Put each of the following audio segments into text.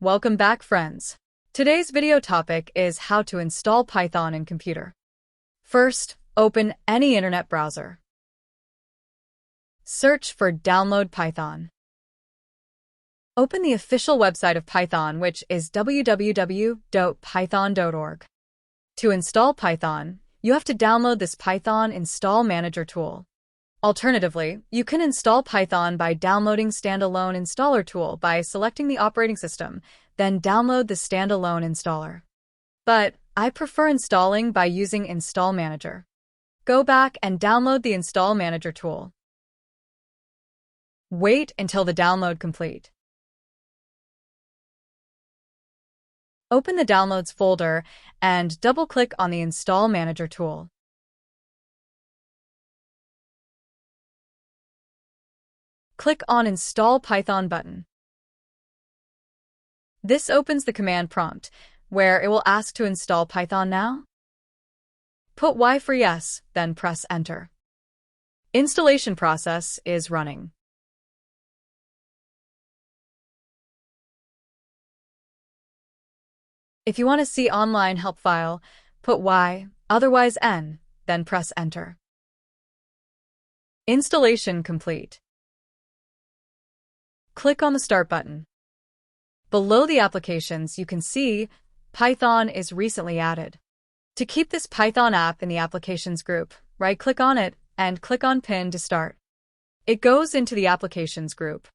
Welcome back, friends. Today's video topic is how to install Python in computer. First, open any internet browser. Search for Download Python. Open the official website of Python, which is www.python.org. To install Python, you have to download this Python Install Manager tool. Alternatively, you can install Python by downloading Standalone Installer tool by selecting the operating system, then download the standalone installer. But I prefer installing by using Install Manager. Go back and download the Install Manager tool. Wait until the download complete. Open the Downloads folder and double-click on the Install Manager tool. Click on Install Python button. This opens the command prompt, where it will ask to install Python now. Put Y for yes, then press Enter. Installation process is running. If you want to see online help file, put Y, otherwise N, then press Enter. Installation complete. Click on the Start button. Below the applications, you can see Python is recently added. To keep this Python app in the Applications group, right-click on it and click on Pin to start. It goes into the Applications group.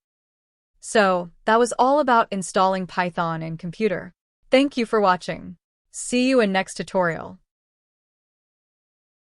So, that was all about installing Python in computer. Thank you for watching. See you in next tutorial.